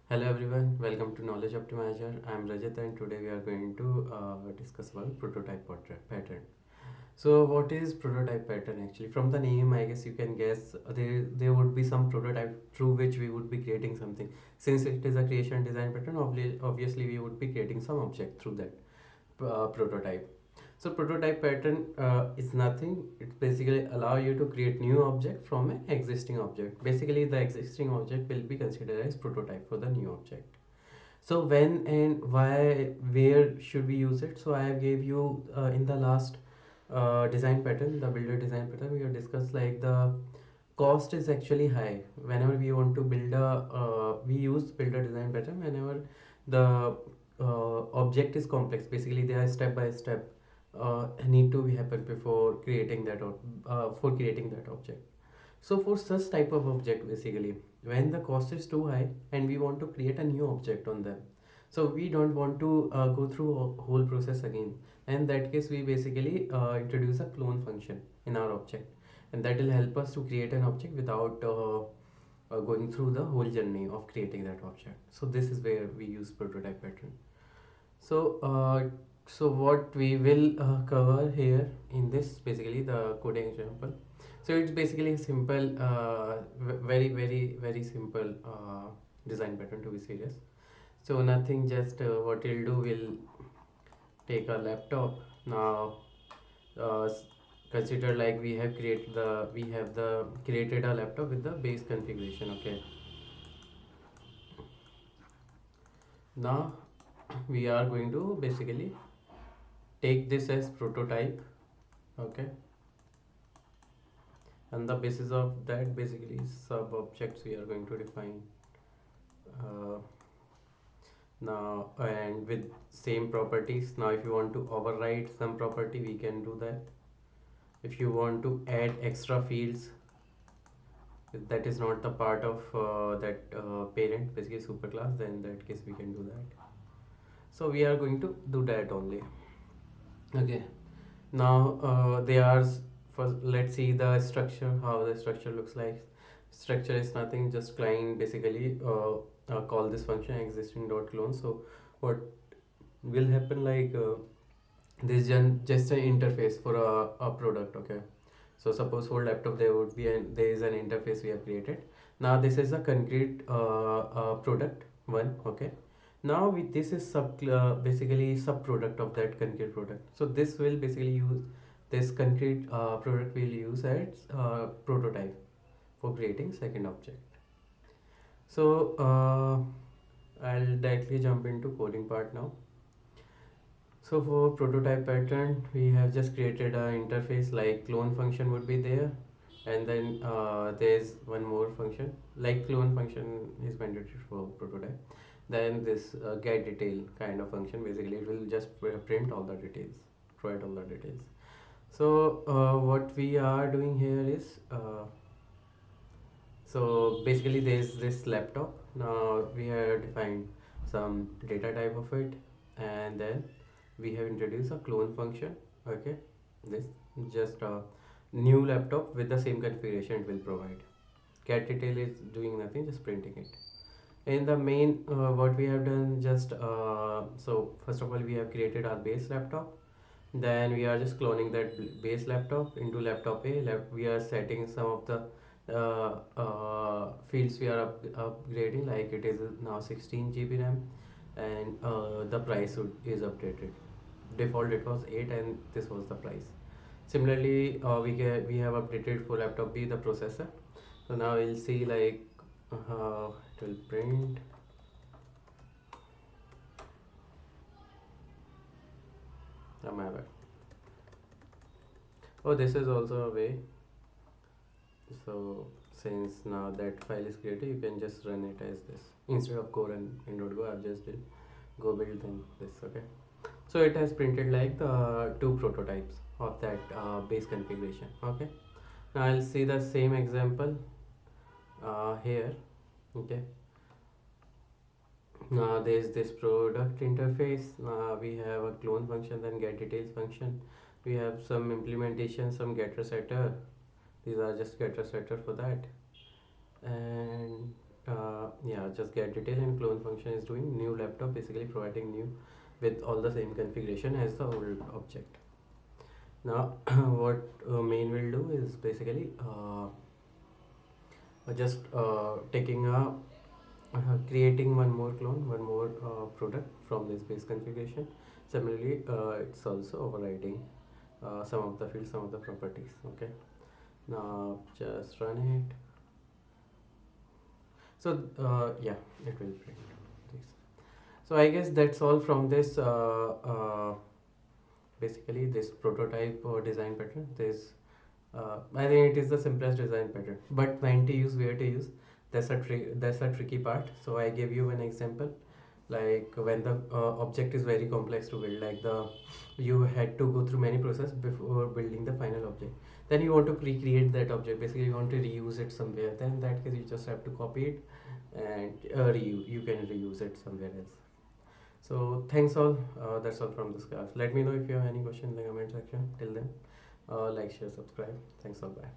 Hello everyone, welcome to Knowledge Optimizer. I'm Rajat and today we are going to discuss about prototype pattern. So what is prototype pattern actually? From the name I guess you can guess there would be some prototype through which we would be creating something. Since it is a creation design pattern, obviously we would be creating some object through that prototype. So prototype pattern is nothing. It's basically allow you to create new object from an existing object. Basically the existing object will be considered as prototype for the new object. So when and why, where should we use it? So I have gave you in the last design pattern, the builder design pattern, we have discussed like the cost is actually high. Whenever we want to build we use builder design pattern whenever the object is complex. Basically, they are step by step need to be happen before creating that for creating that object. So for such type of object, basically, when the cost is too high and we want to create a new object on them, so we don't want to go through whole process again. In that case, we basically introduce a clone function in our object, and that will help us to create an object without going through the whole journey of creating that object. So this is where we use prototype pattern. So what we will cover here in this, basically the coding example. So it's basically a simple very simple design pattern, to be serious. So nothing, just what we'll do, we'll take a laptop now. uh, Consider like we have the created a laptop with the base configuration. Okay, now we are going to basically take this as prototype. Okay, and the basis of that, basically sub objects we are going to define uh, now, and with same properties. Now if you want to override some property, we can do that. If you want to add extra fields, if that is not the part of that parent, basically superclass, then in that case we can do that. So we are going to do that only. Okay, now they are first, let's see the structure, how the structure looks like. Structure is nothing, just client basically call this function existing dot clone. So what will happen, like this just an interface for a product. Okay, so suppose for laptop there is an interface we have created. Now this is a concrete product one. Okay, now with this is basically sub product of that concrete product. So this will basically use this concrete product will use as prototype for creating second object. So I'll directly jump into coding part now. So for prototype pattern, we have just created an interface, like clone function would be there, and then there's one more function, like clone function is mandatory for prototype. Then this get detail kind of function, basically it will just print all the details, provide all the details. So what we are doing here is so basically there's this laptop. Now we have defined some data type of it, and then we have introduced a clone function. Okay, this just a new laptop with the same configuration it will provide. Cat detail is doing nothing, just printing it. In the main, what we have done, just so first of all we have created our base laptop. Then we are just cloning that base laptop into laptop A. We are setting some of the fields we are upgrading, like it is now 16 GB RAM, and the price is updated. Default it was 8 and this was the price. Similarly, we have updated for laptop B the processor. So now we'll see like it will print. My bad. Oh, this is also a way. So since now that file is created, you can just run it as this instead of go run in.go. I've just did go build then this. Okay, so it has printed like the two prototypes of that base configuration. Okay, now I'll see the same example here. Okay, now there's this product interface. We have a clone function, then get details function. We have some implementation, some getter setter. These are just getter setter for that. And Yeah, just get detail and clone function is doing new laptop, basically providing new with all the same configuration as the old object. Now what main will do is basically just taking a creating one more clone, one more product from this base configuration. Similarly, it's also overriding some of the fields, some of the properties. Okay, now just run it. So yeah, it will print this. So I guess that's all from this basically this prototype design pattern. This I think it is the simplest design pattern, but when to use, where to use, that's a tricky part. So I gave you an example, like when the object is very complex to build, like the you had to go through many process before building the final object. Then you want to recreate that object. Basically, you want to reuse it somewhere. Then in that case, you just have to copy it and you can reuse it somewhere else. So thanks all. That's all from this class. Let me know if you have any question in the comment section. Till then, like, share, subscribe. Thanks all. Bye.